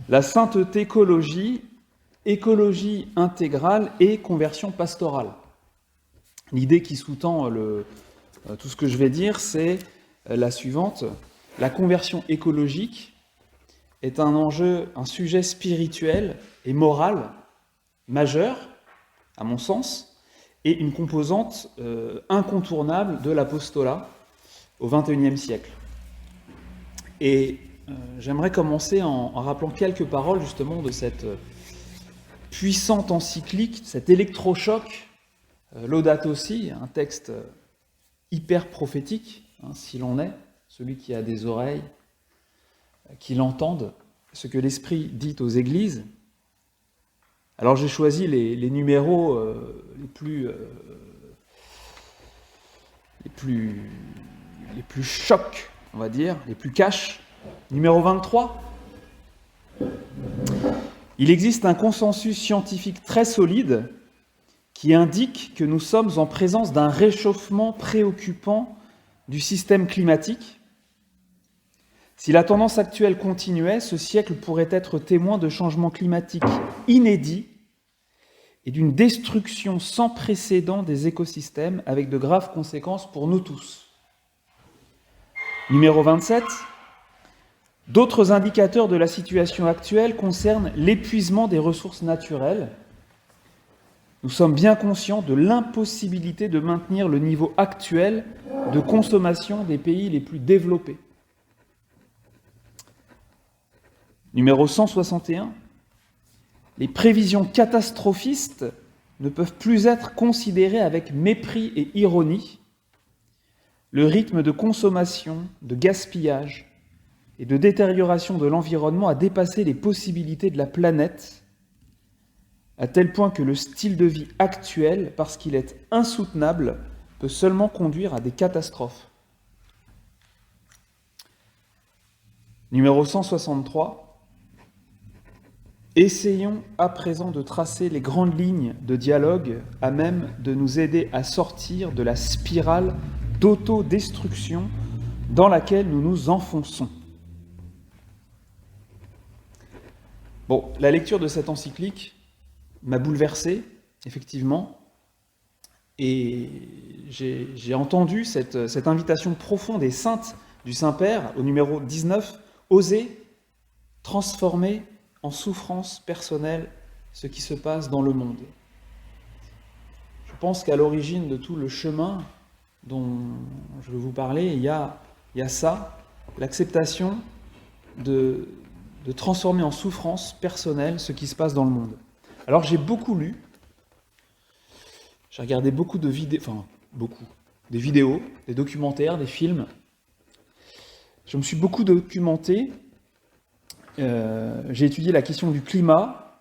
La sainte écologie, écologie intégrale et conversion pastorale. L'idée qui sous-tend tout ce que je vais dire, c'est la suivante. La conversion écologique est un enjeu, un sujet spirituel et moral majeur, à mon sens, et une composante incontournable de l'apostolat au XXIe siècle. Et j'aimerais commencer en rappelant quelques paroles justement de cette puissante encyclique, cet électrochoc, Laudato Si, un texte hyper prophétique, s'il en est, celui qui a des oreilles, qui l'entendent, ce que l'Esprit dit aux églises. Alors j'ai choisi les numéros les plus chocs, on va dire, les plus cash. Numéro 23. Il existe un consensus scientifique très solide qui indique que nous sommes en présence d'un réchauffement préoccupant du système climatique. Si la tendance actuelle continuait, ce siècle pourrait être témoin de changements climatiques inédits et d'une destruction sans précédent des écosystèmes avec de graves conséquences pour nous tous. Numéro 27. D'autres indicateurs de la situation actuelle concernent l'épuisement des ressources naturelles. Nous sommes bien conscients de l'impossibilité de maintenir le niveau actuel de consommation des pays les plus développés. Numéro 161. Les prévisions catastrophistes ne peuvent plus être considérées avec mépris et ironie. Le rythme de consommation, de gaspillage et de détérioration de l'environnement a dépassé les possibilités de la planète, à tel point que le style de vie actuel, parce qu'il est insoutenable, peut seulement conduire à des catastrophes. Numéro 163. Essayons à présent de tracer les grandes lignes de dialogue à même de nous aider à sortir de la spirale d'autodestruction dans laquelle nous nous enfonçons. Bon, la lecture de cette encyclique m'a bouleversé, effectivement, et j'ai entendu cette invitation profonde et sainte du Saint-Père au numéro 19, « Oser transformer en souffrance personnelle ce qui se passe dans le monde ». Je pense qu'à l'origine de tout le chemin dont je veux vous parler, il y a ça, l'acceptation de transformer en souffrance personnelle ce qui se passe dans le monde. Alors j'ai beaucoup lu, j'ai regardé beaucoup de vidéos, des vidéos, des documentaires, des films. Je me suis beaucoup documenté. J'ai étudié la question du climat,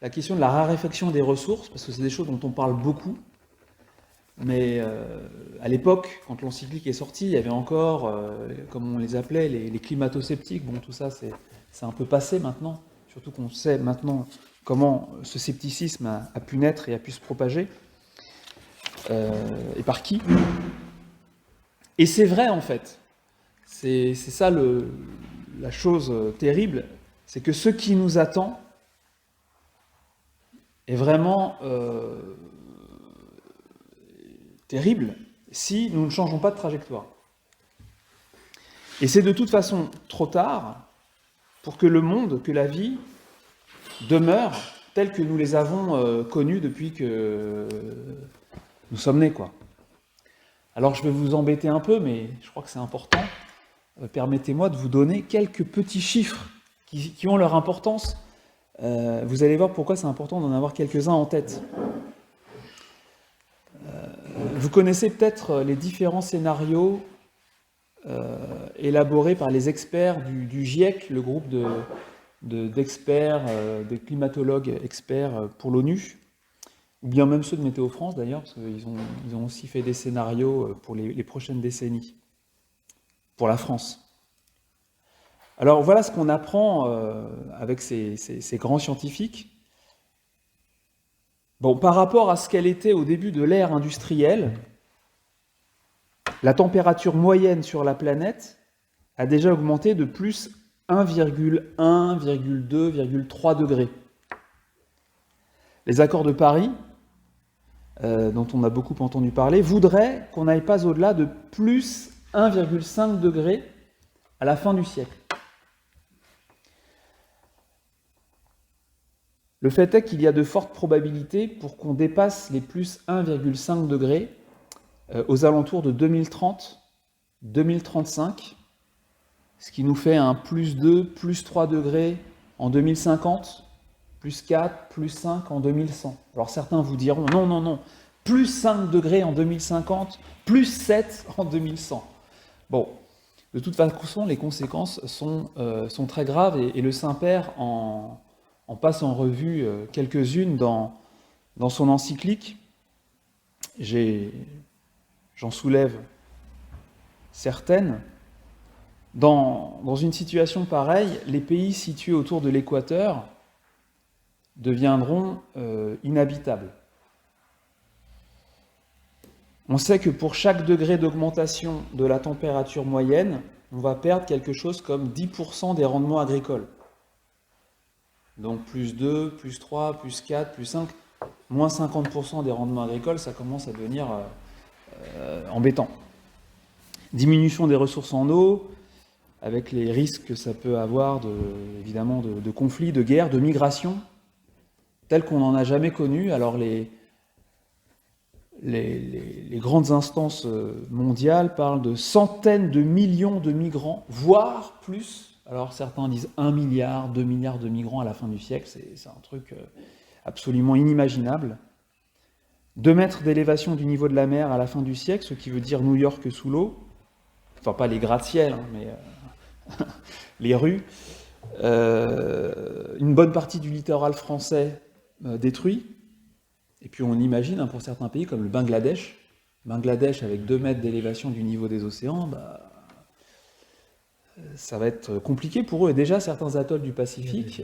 la question de la raréfaction des ressources, parce que c'est des choses dont on parle beaucoup. Mais à l'époque, quand l'encyclique est sortie, il y avait encore, comme on les appelait, les climato-sceptiques. Bon, tout ça, c'est un peu passé maintenant, surtout qu'on sait maintenant comment ce scepticisme a pu naître et a pu se propager, et par qui. Et c'est vrai, en fait. C'est ça la chose terrible, c'est que ce qui nous attend est vraiment terrible si nous ne changeons pas de trajectoire. Et c'est de toute façon trop tard pour que le monde, que la vie demeure telle que nous les avons connus depuis que nous sommes nés, quoi. Alors je vais vous embêter un peu, mais je crois que c'est important. Permettez-moi de vous donner quelques petits chiffres qui ont leur importance. Vous allez voir pourquoi c'est important d'en avoir quelques-uns en tête. Vous connaissez peut-être les différents scénarios élaborés par les experts du GIEC, le groupe d'experts, des climatologues experts pour l'ONU, ou bien même ceux de Météo France d'ailleurs, parce qu'ils ont aussi fait des scénarios pour les prochaines décennies, pour la France. Alors voilà ce qu'on apprend avec ces grands scientifiques. Bon, par rapport à ce qu'elle était au début de l'ère industrielle, la température moyenne sur la planète a déjà augmenté de plus 1,1, 2, 3 degrés. Les accords de Paris, dont on a beaucoup entendu parler, voudraient qu'on n'aille pas au-delà de plus 1,5 degré à la fin du siècle. Le fait est qu'il y a de fortes probabilités pour qu'on dépasse les plus 1,5 degrés aux alentours de 2030, 2035, ce qui nous fait un plus 2, plus 3 degrés en 2050, plus 4, plus 5 en 2100. Alors certains vous diront non, non, non, plus 5 degrés en 2050, plus 7 en 2100. Bon, de toute façon, les conséquences sont très graves et le Saint-Père en passe en revue quelques-unes dans son encyclique. J'en soulève certaines. Dans une situation pareille, les pays situés autour de l'équateur deviendront inhabitables. On sait que pour chaque degré d'augmentation de la température moyenne, on va perdre quelque chose comme 10% des rendements agricoles. Donc plus 2, plus 3, plus 4, plus 5, moins 50% des rendements agricoles, ça commence à devenir embêtant. Diminution des ressources en eau, avec les risques que ça peut avoir évidemment de conflits, de guerres, de migrations, telles qu'on n'en a jamais connues. Alors les grandes instances mondiales parlent de centaines de millions de migrants, voire plus. Alors certains disent 1 milliard, 2 milliards de migrants à la fin du siècle, c'est un truc absolument inimaginable. 2 mètres d'élévation du niveau de la mer à la fin du siècle, ce qui veut dire New York sous l'eau, enfin pas les gratte-ciel, hein, mais les rues. Une bonne partie du littoral français détruit. Et puis on imagine, hein, pour certains pays comme le Bangladesh avec 2 mètres d'élévation du niveau des océans, ça va être compliqué pour eux. Et déjà, certains atolls du Pacifique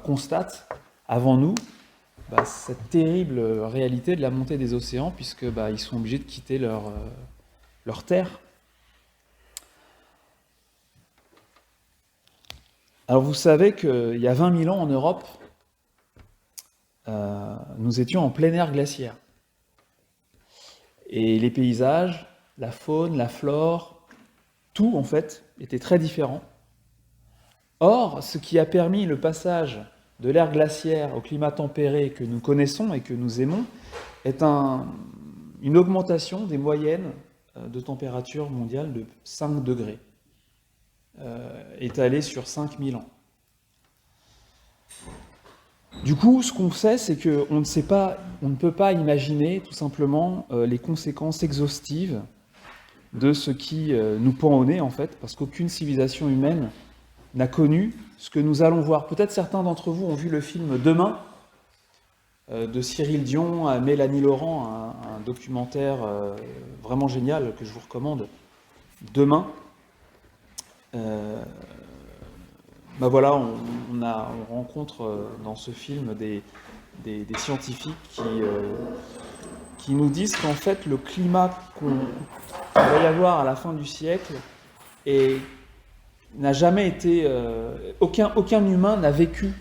constatent, avant nous, cette terrible réalité de la montée des océans, puisque ils sont obligés de quitter leur terre. Alors vous savez qu'il y a 20 000 ans en Europe, nous étions en plein air glaciaire. Et les paysages, la faune, la flore, tout en fait était très différent. Or, ce qui a permis le passage de l'ère glaciaire au climat tempéré que nous connaissons et que nous aimons est une augmentation des moyennes de température mondiale de 5 degrés, étalée sur 5000 ans. Du coup, ce qu'on sait, c'est qu'on ne peut pas imaginer tout simplement les conséquences exhaustives de ce qui nous pend au nez, en fait, parce qu'aucune civilisation humaine n'a connu ce que nous allons voir. Peut-être certains d'entre vous ont vu le film Demain, de Cyril Dion à Mélanie Laurent, un documentaire vraiment génial que je vous recommande. Demain. Voilà, on rencontre dans ce film des scientifiques qui nous disent qu'en fait le climat qu'il va y avoir à la fin du siècle n'a jamais été... aucun humain n'a vécu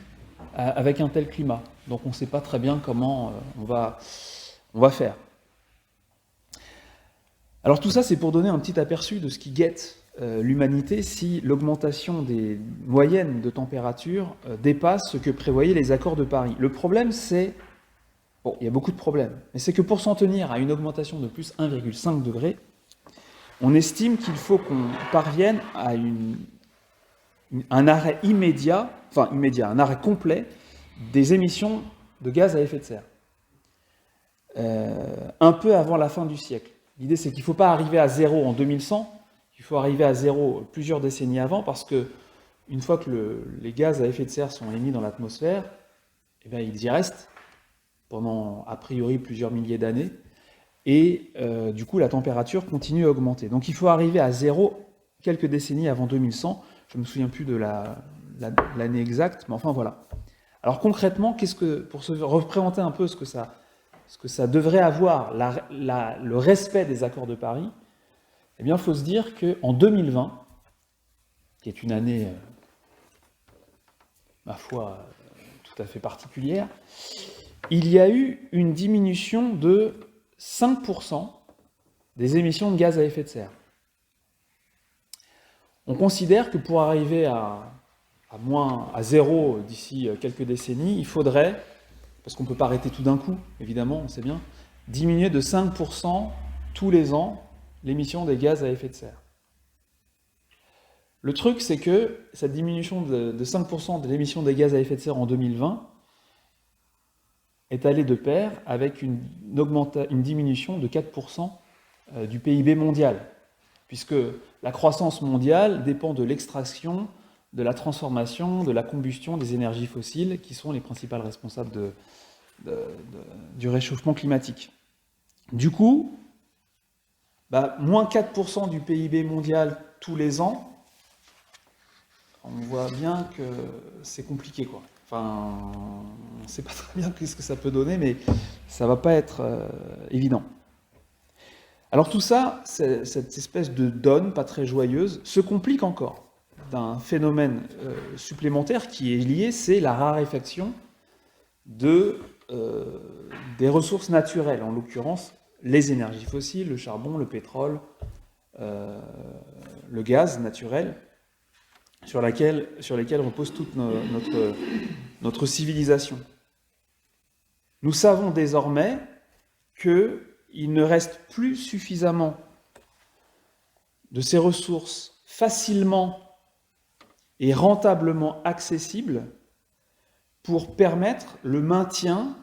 avec un tel climat. Donc on ne sait pas très bien comment on va faire. Alors tout ça, c'est pour donner un petit aperçu de ce qui guette l'humanité si l'augmentation des moyennes de température dépasse ce que prévoyaient les accords de Paris. Le problème, c'est... Bon, il y a beaucoup de problèmes, mais c'est que pour s'en tenir à une augmentation de plus 1,5 degré, on estime qu'il faut qu'on parvienne à un arrêt un arrêt complet des émissions de gaz à effet de serre. Un peu avant la fin du siècle. L'idée, c'est qu'il ne faut pas arriver à zéro en 2100, il faut arriver à zéro plusieurs décennies avant, parce que une fois que les gaz à effet de serre sont émis dans l'atmosphère, ils y restent pendant a priori plusieurs milliers d'années, et du coup la température continue à augmenter. Donc il faut arriver à zéro quelques décennies avant 2100, je ne me souviens plus de l'année exacte, mais enfin voilà. Alors concrètement, pour se représenter un peu ce que ça devrait avoir, le respect des accords de Paris, eh bien il faut se dire qu'en 2020, qui est une année, ma foi, tout à fait particulière, il y a eu une diminution de 5% des émissions de gaz à effet de serre. On considère que pour arriver à zéro d'ici quelques décennies, il faudrait, parce qu'on ne peut pas arrêter tout d'un coup, évidemment, on sait bien, diminuer de 5% tous les ans l'émission des gaz à effet de serre. Le truc, c'est que cette diminution de 5% de l'émission des gaz à effet de serre en 2020 est allée de pair avec une diminution de 4% du PIB mondial, puisque la croissance mondiale dépend de l'extraction, de la transformation, de la combustion des énergies fossiles, qui sont les principales responsables du réchauffement climatique. Du coup, moins 4% du PIB mondial tous les ans, on voit bien que c'est compliqué, quoi. Enfin, on ne sait pas très bien ce que ça peut donner, mais ça ne va pas être évident. Alors tout ça, cette espèce de donne pas très joyeuse, se complique encore d'un phénomène supplémentaire qui est lié, c'est la raréfaction des ressources naturelles, en l'occurrence les énergies fossiles, le charbon, le pétrole, le gaz naturel, sur lesquels repose toute notre civilisation. Nous savons désormais qu'il ne reste plus suffisamment de ces ressources facilement et rentablement accessibles pour permettre le maintien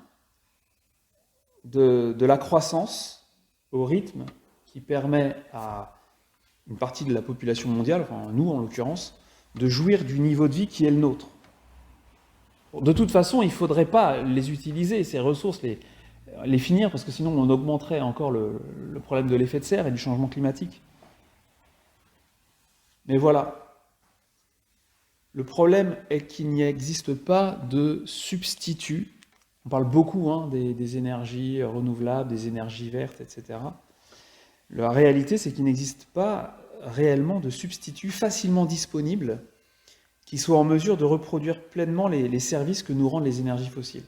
de la croissance au rythme qui permet à une partie de la population mondiale, enfin nous en l'occurrence, de jouir du niveau de vie qui est le nôtre. De toute façon, il ne faudrait pas les utiliser, ces ressources, les finir, parce que sinon on augmenterait encore le problème de l'effet de serre et du changement climatique. Mais voilà. Le problème est qu'il n'y existe pas de substitut. On parle beaucoup des énergies renouvelables, des énergies vertes, etc. La réalité, c'est qu'il n'existe pas réellement de substitut facilement disponible qui soit en mesure de reproduire pleinement les services que nous rendent les énergies fossiles.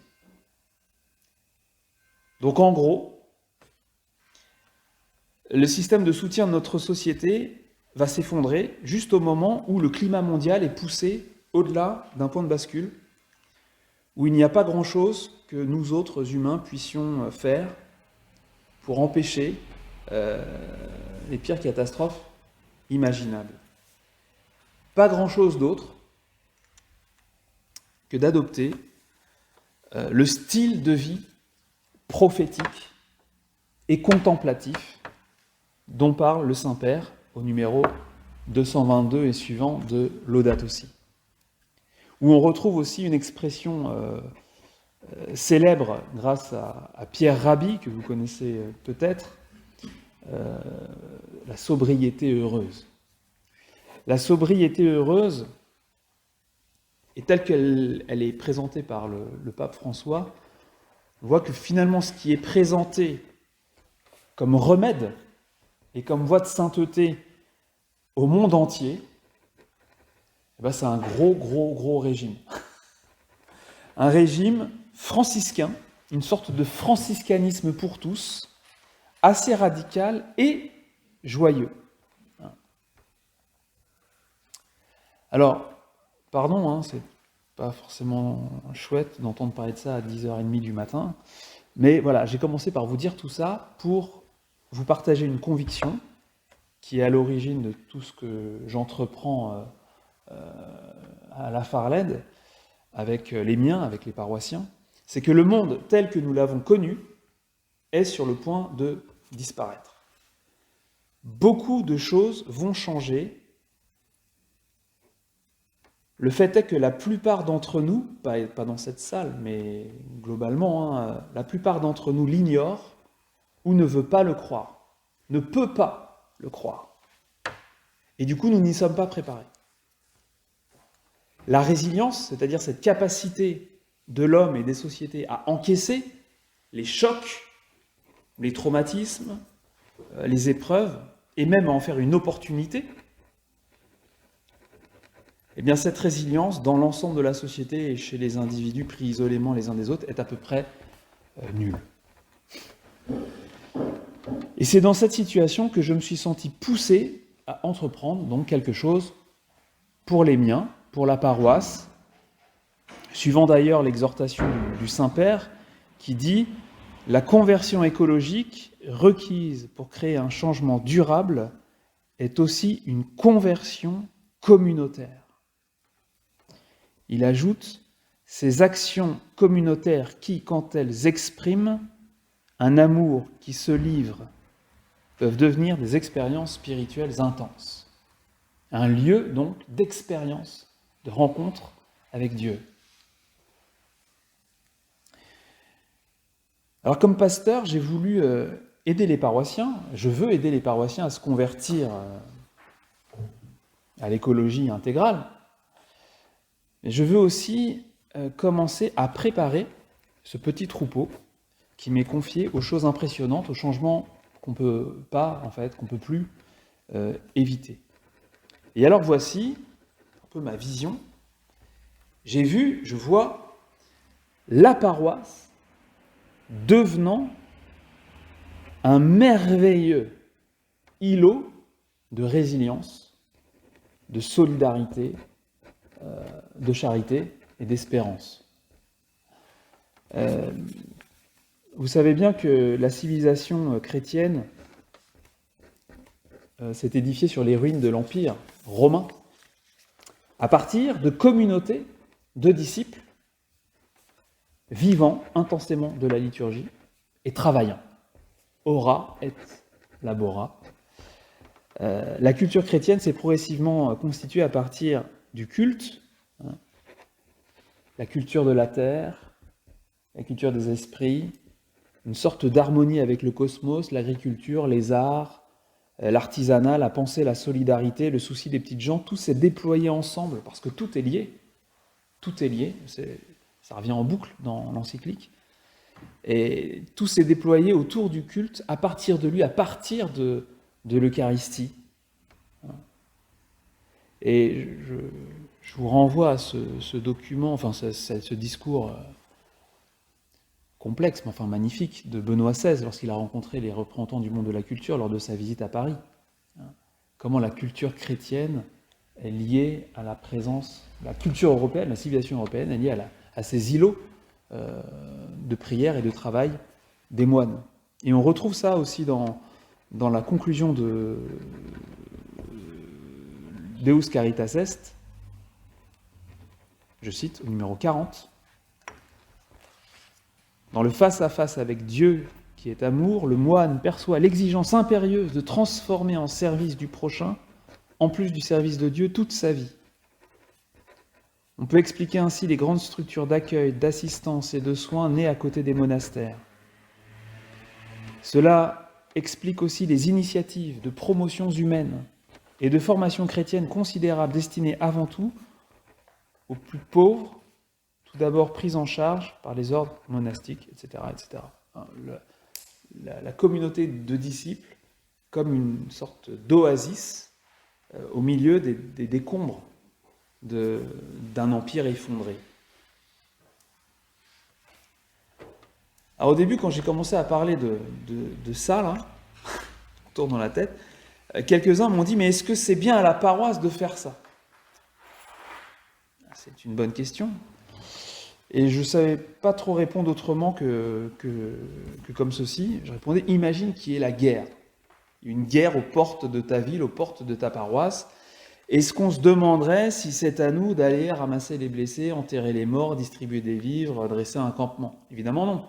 Donc en gros, le système de soutien de notre société va s'effondrer juste au moment où le climat mondial est poussé au-delà d'un point de bascule, où il n'y a pas grand-chose que nous autres humains puissions faire pour empêcher les pires catastrophes imaginables. Pas grand-chose d'autre que d'adopter le style de vie prophétique et contemplatif dont parle le Saint-Père au numéro 222 et suivant de Laudato Si, où on retrouve aussi une expression célèbre grâce à Pierre Rabhi, que vous connaissez peut-être, la sobriété heureuse. La sobriété heureuse, et telle qu'elle est présentée par le pape François, on voit que finalement ce qui est présenté comme remède et comme voie de sainteté au monde entier, c'est un gros régime. Un régime franciscain, une sorte de franciscanisme pour tous, assez radical et joyeux. Alors, pardon, c'est pas forcément chouette d'entendre parler de ça à 10h30 du matin, mais voilà, j'ai commencé par vous dire tout ça pour vous partager une conviction qui est à l'origine de tout ce que j'entreprends à la Farled, avec les miens, avec les paroissiens, c'est que le monde tel que nous l'avons connu est sur le point de disparaître. Beaucoup de choses vont changer. Le fait est que la plupart d'entre nous, pas dans cette salle, mais globalement, la plupart d'entre nous l'ignorent ou ne veut pas le croire, ne peut pas le croire. Et du coup, nous n'y sommes pas préparés. La résilience, c'est-à-dire cette capacité de l'homme et des sociétés à encaisser les chocs, les traumatismes, les épreuves, et même à en faire une opportunité, eh bien cette résilience dans l'ensemble de la société et chez les individus pris isolément les uns des autres est à peu près nulle. Et c'est dans cette situation que je me suis senti poussé à entreprendre donc quelque chose pour les miens, pour la paroisse, suivant d'ailleurs l'exhortation du Saint-Père qui dit « La conversion écologique requise pour créer un changement durable est aussi une conversion communautaire. » Il ajoute « Ces actions communautaires qui, quand elles expriment un amour qui se livre, peuvent devenir des expériences spirituelles intenses. » Un lieu, donc, d'expérience, de rencontre avec Dieu. Alors, comme pasteur, j'ai voulu aider les paroissiens, je veux aider les paroissiens à se convertir à l'écologie intégrale, mais je veux aussi commencer à préparer ce petit troupeau qui m'est confié aux choses impressionnantes, aux changements qu'on peut pas, en fait, qu'on peut plus éviter. Et alors voici un peu ma vision. Je vois la paroisse devenant un merveilleux îlot de résilience, de solidarité, de charité et d'espérance. Vous savez bien que la civilisation chrétienne s'est édifiée sur les ruines de l'Empire romain, à partir de communautés de disciples vivant intensément de la liturgie et travaillant. Ora et labora. La culture chrétienne s'est progressivement constituée à partir du culte, la culture de la terre, la culture des esprits, une sorte d'harmonie avec le cosmos, l'agriculture, les arts, l'artisanat, la pensée, la solidarité, le souci des petites gens, tout s'est déployé ensemble, parce que tout est lié. Tout est lié, ça revient en boucle dans l'encyclique. Et tout s'est déployé autour du culte, à partir de lui, à partir de l'Eucharistie. Et je vous renvoie à ce document, enfin ce discours complexe, mais enfin magnifique, de Benoît XVI, lorsqu'il a rencontré les représentants du monde de la culture lors de sa visite à Paris. Comment la culture chrétienne est liée à la présence, la culture européenne, la civilisation européenne est liée à ces îlots de prière et de travail des moines. Et on retrouve ça aussi dans la conclusion de Deus Caritas Est, je cite, au numéro 40, « Dans le face-à-face avec Dieu qui est amour, le moine perçoit l'exigence impérieuse de transformer en service du prochain, en plus du service de Dieu, toute sa vie. On peut expliquer ainsi les grandes structures d'accueil, d'assistance et de soins nées à côté des monastères. Cela explique aussi les initiatives de promotions humaines et de formation chrétienne considérables destinées avant tout aux plus pauvres, tout d'abord prises en charge par les ordres monastiques, etc. etc. La communauté de disciples comme une sorte d'oasis au milieu des décombres d'un empire effondré. Alors au début, quand j'ai commencé à parler de ça, là, on tourne dans la tête, quelques-uns m'ont dit « Mais est-ce que c'est bien à la paroisse de faire ça ?» C'est une bonne question. Et je ne savais pas trop répondre autrement que comme ceci. Je répondais « Imagine qu'il y ait la guerre. Une guerre aux portes de ta ville, aux portes de ta paroisse. Est-ce qu'on se demanderait si c'est à nous d'aller ramasser les blessés, enterrer les morts, distribuer des vivres, dresser un campement ? Évidemment non,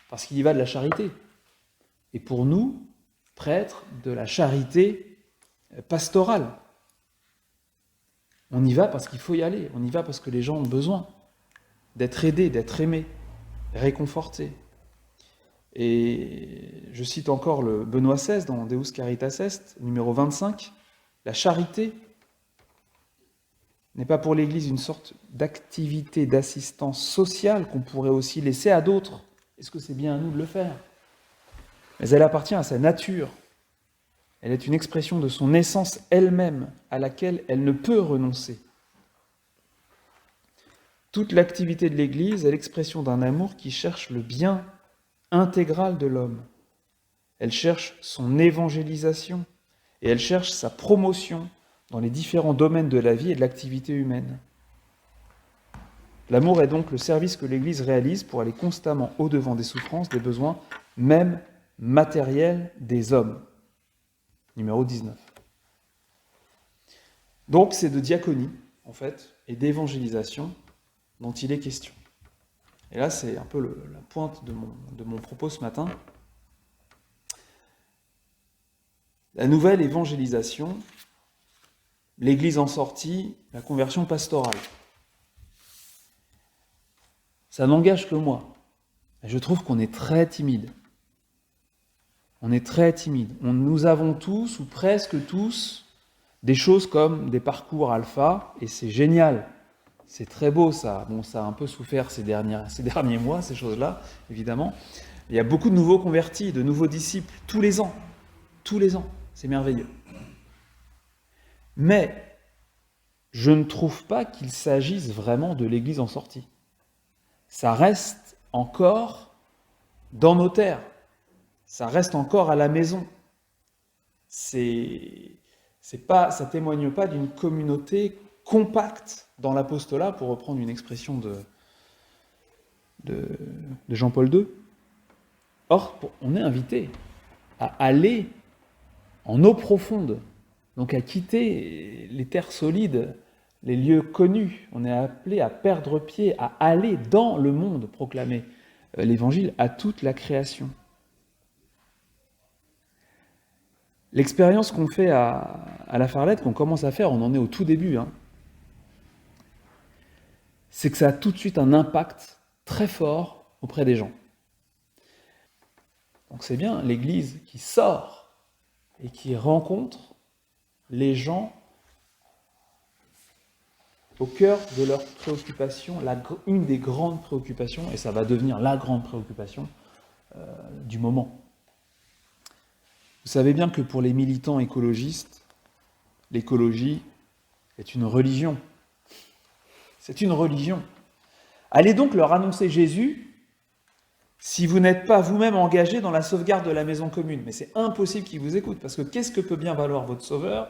parce qu'il y va de la charité. Et pour nous, prêtres, de la charité pastorale. On y va parce qu'il faut y aller, on y va parce que les gens ont besoin d'être aidés, d'être aimés, réconfortés. Et je cite encore le Benoît XVI dans Deus Caritas Est, numéro 25, « La charité n'est pas pour l'Église une sorte d'activité d'assistance sociale qu'on pourrait aussi laisser à d'autres. Est-ce que c'est bien à nous de le faire ? Mais elle appartient à sa nature. Elle est une expression de son essence elle-même, à laquelle elle ne peut renoncer. Toute l'activité de l'Église est l'expression d'un amour qui cherche le bien intégral de l'homme. Elle cherche son évangélisation et elle cherche sa promotion dans les différents domaines de la vie et de l'activité humaine. L'amour est donc le service que l'Église réalise pour aller constamment au-devant des souffrances, des besoins, même matériels des hommes. Numéro 19. Donc c'est de diaconie, en fait, et d'évangélisation dont il est question. Et là, c'est un peu la pointe de mon propos ce matin. La nouvelle évangélisation, l'Église en sortie, la conversion pastorale. Ça n'engage que moi. Je trouve qu'on est très timide. On est très timide. Nous avons tous, ou presque tous, des choses comme des parcours alpha, et c'est génial. C'est très beau ça. Bon, ça a un peu souffert ces derniers mois, ces choses-là, évidemment. Il y a beaucoup de nouveaux convertis, de nouveaux disciples, tous les ans. Tous les ans. C'est merveilleux. Mais je ne trouve pas qu'il s'agisse vraiment de l'Église en sortie. Ça reste encore dans nos terres. Ça reste encore à la maison. Ça témoigne pas d'une communauté compacte dans l'apostolat, pour reprendre une expression de Jean-Paul II. Or, on est invité à aller en eau profonde, donc à quitter les terres solides, les lieux connus. On est appelé à perdre pied, à aller dans le monde, proclamer l'évangile à toute la création. L'expérience qu'on fait à la Farlette, qu'on commence à faire, on en est au tout début, c'est que ça a tout de suite un impact très fort auprès des gens. Donc c'est bien l'Église qui sort et qui rencontre les gens au cœur de leurs préoccupations, une des grandes préoccupations, et ça va devenir la grande préoccupation du moment. Vous savez bien que pour les militants écologistes, l'écologie est une religion. C'est une religion. Allez donc leur annoncer Jésus si vous n'êtes pas vous-même engagé dans la sauvegarde de la maison commune. Mais c'est impossible qu'ils vous écoutent, parce que qu'est-ce que peut bien valoir votre sauveur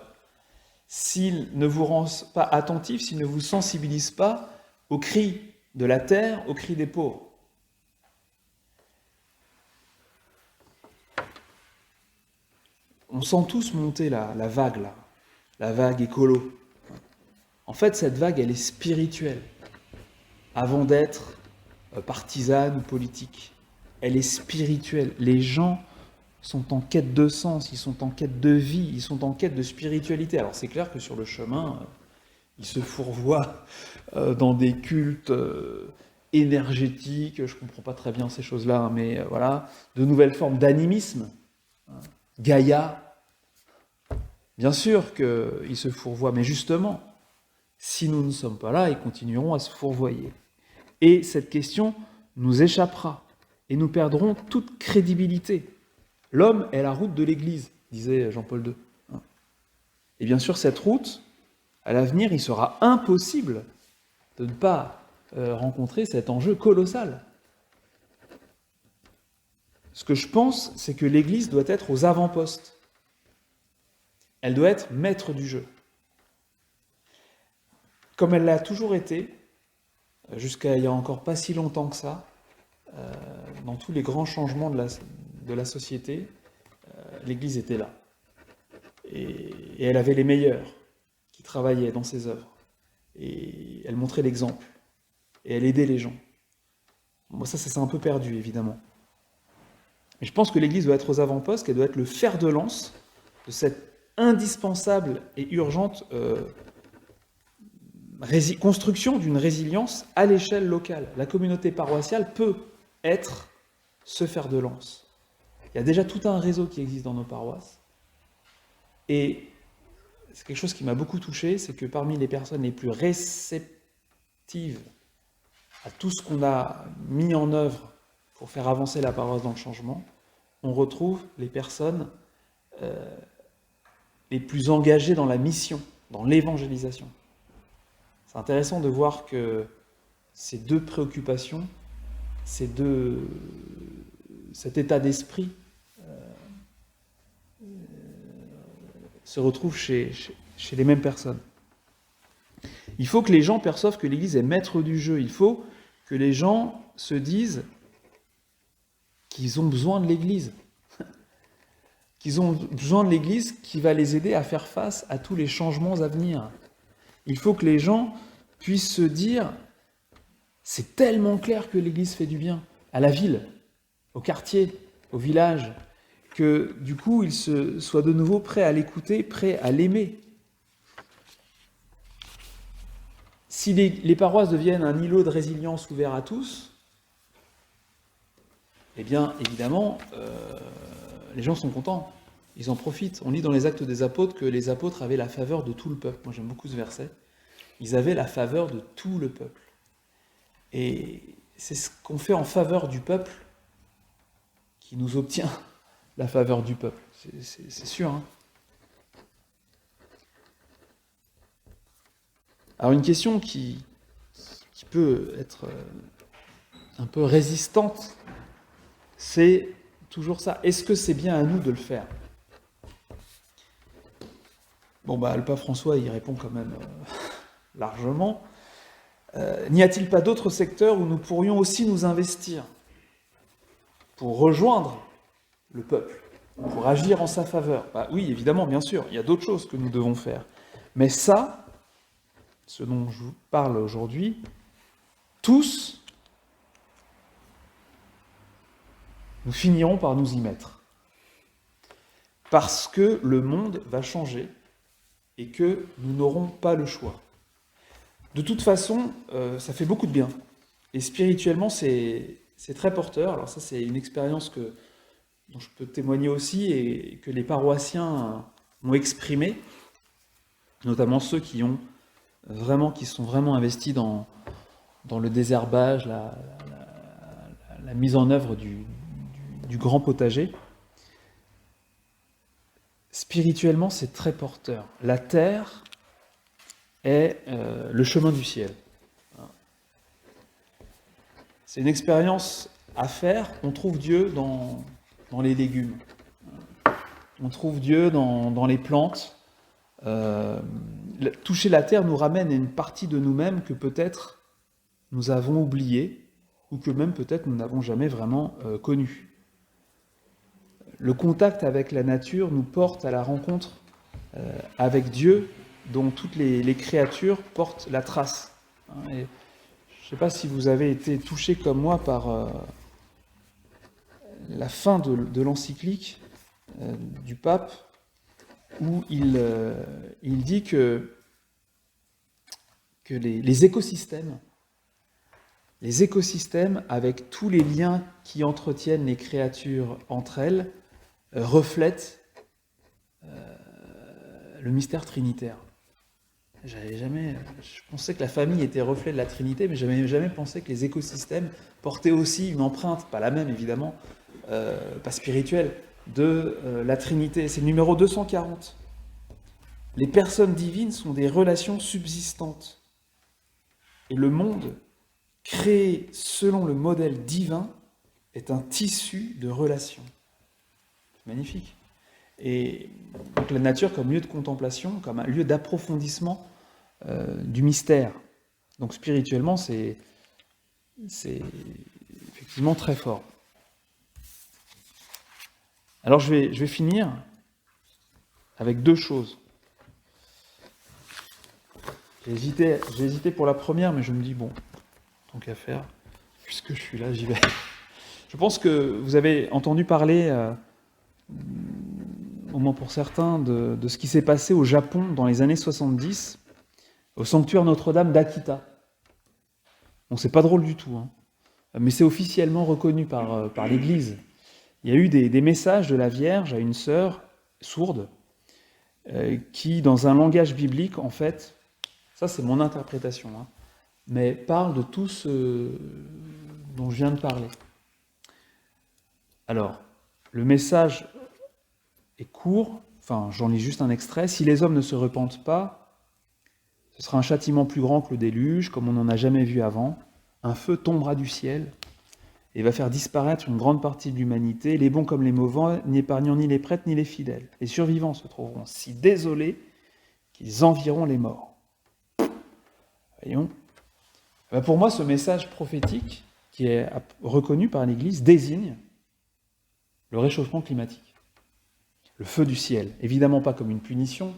s'il ne vous rend pas attentif, s'il ne vous sensibilise pas aux cris de la terre, aux cris des pauvres? On sent tous monter la vague, là, la vague écolo. En fait, cette vague, elle est spirituelle, avant d'être partisane ou politique. Elle est spirituelle. Les gens sont en quête de sens, ils sont en quête de vie, ils sont en quête de spiritualité. Alors c'est clair que sur le chemin, ils se fourvoient dans des cultes énergétiques, je ne comprends pas très bien ces choses-là, mais voilà, de nouvelles formes d'animisme. Gaïa, bien sûr qu'ils se fourvoient, mais justement, si nous ne sommes pas là, ils continueront à se fourvoyer. Et cette question nous échappera, et nous perdrons toute crédibilité. L'homme est la route de l'Église, disait Jean-Paul II. Et bien sûr, cette route, à l'avenir, il sera impossible de ne pas rencontrer cet enjeu colossal. Ce que je pense, c'est que l'Église doit être aux avant-postes. Elle doit être maître du jeu. Comme elle l'a toujours été, jusqu'à il y a encore pas si longtemps que ça, dans tous les grands changements de la société, l'Église était là. Et elle avait les meilleurs qui travaillaient dans ses œuvres. Et elle montrait l'exemple. Et elle aidait les gens. Bon, ça s'est un peu perdu, évidemment. Mais je pense que l'Église doit être aux avant-postes, qu'elle doit être le fer de lance de cette indispensable et urgente construction d'une résilience à l'échelle locale. La communauté paroissiale peut être ce fer de lance. Il y a déjà tout un réseau qui existe dans nos paroisses. Et c'est quelque chose qui m'a beaucoup touché, c'est que parmi les personnes les plus réceptives à tout ce qu'on a mis en œuvre pour faire avancer la paroisse dans le changement, on retrouve les personnes les plus engagées dans la mission, dans l'évangélisation. C'est intéressant de voir que ces deux préoccupations, cet état d'esprit se retrouvent chez les mêmes personnes. Il faut que les gens perçoivent que l'Église est maître du jeu. Il faut que les gens se disent qu'ils ont besoin de l'Église. Qu'ils ont besoin de l'Église qui va les aider à faire face à tous les changements à venir. Il faut que les gens puissent se dire « c'est tellement clair que l'Église fait du bien à la ville, au quartier, au village », que du coup, ils soient de nouveau prêts à l'écouter, prêts à l'aimer. Si les paroisses deviennent un îlot de résilience ouvert à tous, eh bien, évidemment, les gens sont contents, ils en profitent. On lit dans les Actes des Apôtres que les apôtres avaient la faveur de tout le peuple. Moi, j'aime beaucoup ce verset. Ils avaient la faveur de tout le peuple. Et c'est ce qu'on fait en faveur du peuple qui nous obtient la faveur du peuple. C'est sûr, hein. Alors, une question qui peut être un peu résistante, c'est toujours ça. Est-ce que c'est bien à nous de le faire ? Bon, le pape François, il répond quand même largement. N'y a-t-il pas d'autres secteurs où nous pourrions aussi nous investir pour rejoindre le peuple, pour agir en sa faveur ? Oui, évidemment, bien sûr, il y a d'autres choses que nous devons faire. Mais ça, ce dont je vous parle aujourd'hui, tous, nous finirons par nous y mettre. Parce que le monde va changer et que nous n'aurons pas le choix. De toute façon, ça fait beaucoup de bien. Et spirituellement, c'est très porteur. Alors ça, c'est une expérience dont je peux témoigner aussi et que les paroissiens ont exprimée, notamment ceux qui sont vraiment investis dans le désherbage, la mise en œuvre du grand potager. Spirituellement, c'est très porteur. La terre est le chemin du ciel. C'est une expérience à faire. On trouve Dieu dans les légumes. On trouve Dieu dans les plantes. Toucher la terre nous ramène à une partie de nous-mêmes que peut-être nous avons oubliée ou que même peut-être nous n'avons jamais vraiment connue. Le contact avec la nature nous porte à la rencontre avec Dieu, dont toutes les créatures portent la trace. Et je ne sais pas si vous avez été touché comme moi par la fin de l'encyclique du pape, où il dit que les écosystèmes, avec tous les liens qui entretiennent les créatures entre elles, reflètent le mystère trinitaire. Je pensais que la famille était reflet de la Trinité, mais je n'avais jamais pensé que les écosystèmes portaient aussi une empreinte, pas la même évidemment, pas spirituelle, de la Trinité. C'est le numéro 240. Les personnes divines sont des relations subsistantes. Et le monde, créé selon le modèle divin, est un tissu de relations. C'est magnifique. Et donc la nature comme lieu de contemplation, comme un lieu d'approfondissement du mystère. Donc spirituellement, c'est effectivement très fort. Alors je vais finir avec deux choses. J'ai hésité pour la première, mais je me dis, bon, tant qu'à faire, puisque je suis là, j'y vais. Je pense que vous avez entendu parler, au moins pour certains, de ce qui s'est passé au Japon dans les années 70, au sanctuaire Notre-Dame d'Akita. Bon, c'est pas drôle du tout, hein, mais c'est officiellement reconnu par l'Église. Il y a eu des messages de la Vierge à une sœur sourde qui, dans un langage biblique, en fait, ça c'est mon interprétation, hein, mais parle de tout ce dont je viens de parler. Alors, le message est court, enfin j'en lis juste un extrait. « Si les hommes ne se repentent pas, ce sera un châtiment plus grand que le déluge, comme on n'en a jamais vu avant. un feu tombera du ciel et va faire disparaître une grande partie de l'humanité, les bons comme les mauvais, n'épargnant ni les prêtres ni les fidèles. Les survivants se trouveront si désolés qu'ils envieront les morts. Voyons. Pour moi, ce message prophétique, qui est reconnu par l'Église, désigne le réchauffement climatique. Le feu du ciel, évidemment pas comme une punition,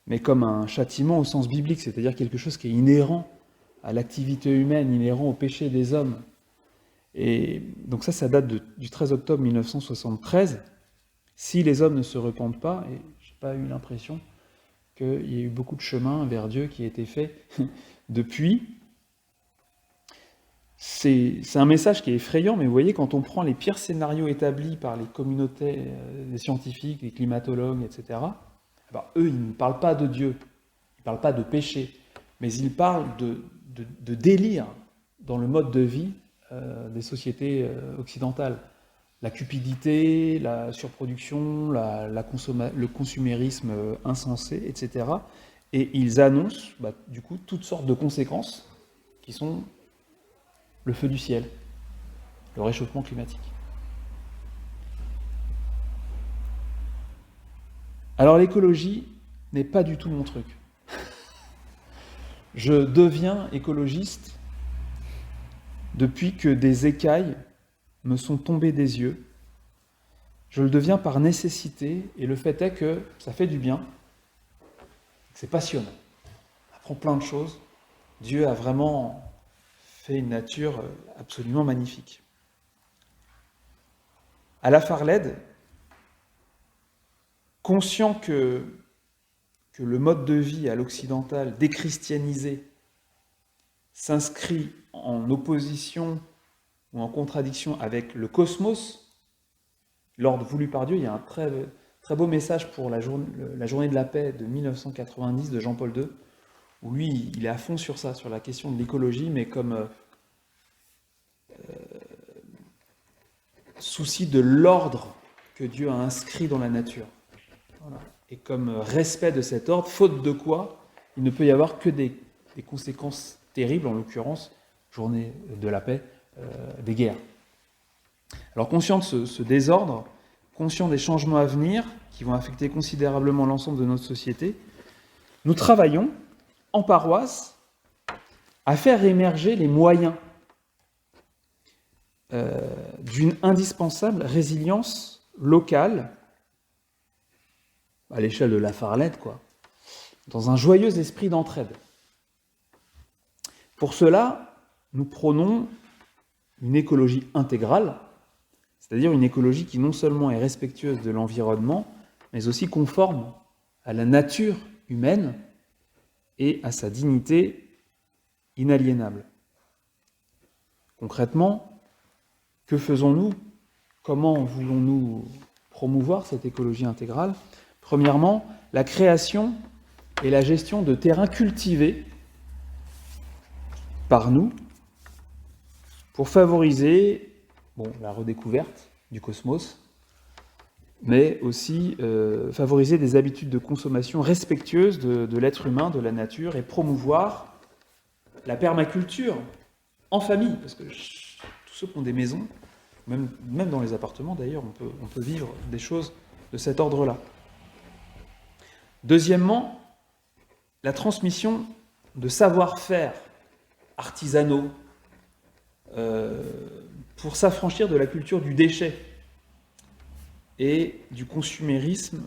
mais comme un châtiment au sens biblique, c'est-à-dire quelque chose qui est inhérent à l'activité humaine, inhérent au péché des hommes. Et donc ça date du 13 octobre 1973. Si les hommes ne se repentent pas, et je n'ai pas eu l'impression qu'il y ait eu beaucoup de chemin vers Dieu qui a été fait depuis, c'est un message qui est effrayant, mais vous voyez, quand on prend les pires scénarios établis par les communautés des scientifiques, les climatologues, etc., eux, ils ne parlent pas de Dieu, ils ne parlent pas de péché, mais ils parlent de délire dans le mode de vie des sociétés occidentales. La cupidité, la surproduction, le consumérisme insensé, etc. Et ils annoncent, du coup, toutes sortes de conséquences qui sont le feu du ciel, le réchauffement climatique. Alors l'écologie n'est pas du tout mon truc. Je deviens écologiste depuis que des écailles me sont tombées des yeux. Je le deviens par nécessité, et le fait est que ça fait du bien, c'est passionnant. On apprend plein de choses. Dieu a vraiment fait une nature absolument magnifique. À la Farled, conscient que le mode de vie à l'occidental déchristianisé s'inscrit en opposition ou en contradiction avec le cosmos, l'ordre voulu par Dieu, il y a un très, très beau message pour la journée de la paix de 1990 de Jean-Paul II, où lui, il est à fond sur ça, sur la question de l'écologie, mais comme souci de l'ordre que Dieu a inscrit dans la nature. Voilà. Et comme respect de cet ordre, faute de quoi, il ne peut y avoir que des conséquences terribles, en l'occurrence, journée de la paix, des guerres. Alors conscient de ce désordre, conscient des changements à venir, qui vont affecter considérablement l'ensemble de notre société, nous travaillons en paroisse à faire émerger les moyens d'une indispensable résilience locale, à l'échelle de la Farled, dans un joyeux esprit d'entraide. Pour cela, nous prônons une écologie intégrale, c'est-à-dire une écologie qui non seulement est respectueuse de l'environnement, mais aussi conforme à la nature humaine et à sa dignité inaliénable. Concrètement, que faisons-nous ? Comment voulons-nous promouvoir cette écologie intégrale ? Premièrement, la création et la gestion de terrains cultivés par nous pour favoriser la redécouverte du cosmos, mais aussi favoriser des habitudes de consommation respectueuses de l'être humain, de la nature, et promouvoir la permaculture en famille, parce que tous ceux qui ont des maisons, même dans les appartements d'ailleurs, on peut vivre des choses de cet ordre-là. Deuxièmement, la transmission de savoir-faire artisanaux pour s'affranchir de la culture du déchet et du consumérisme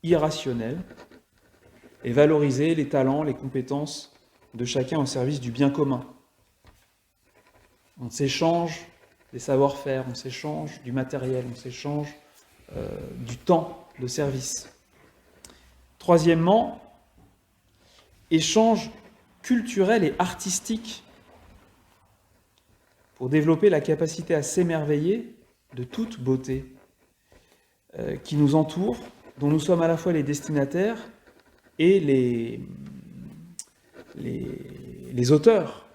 irrationnel et valoriser les talents, les compétences de chacun au service du bien commun. On s'échange des savoir-faire, on s'échange du matériel, on s'échange du temps de service. Troisièmement, échange culturel et artistique pour développer la capacité à s'émerveiller de toute beauté qui nous entoure, dont nous sommes à la fois les destinataires et les auteurs,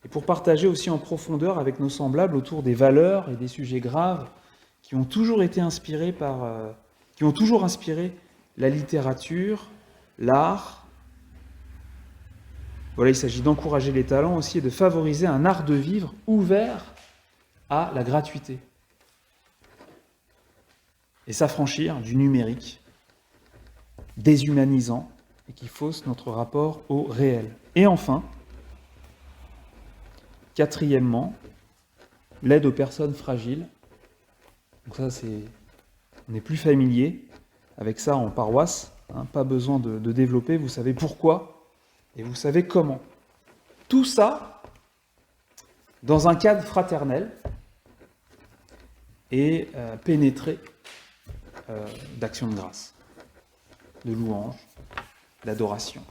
et pour partager aussi en profondeur avec nos semblables autour des valeurs et des sujets graves qui ont toujours été inspirés qui ont toujours inspiré la littérature, l'art, Voilà, il s'agit d'encourager les talents aussi et de favoriser un art de vivre ouvert à la gratuité. Et s'affranchir du numérique, déshumanisant, et qui fausse notre rapport au réel. Et enfin, quatrièmement, l'aide aux personnes fragiles. Donc ça, on est plus familier avec ça en paroisse, hein, pas besoin de développer, vous savez pourquoi et vous savez comment. Tout ça dans un cadre fraternel et pénétré d'action de grâce, de louange, d'adoration.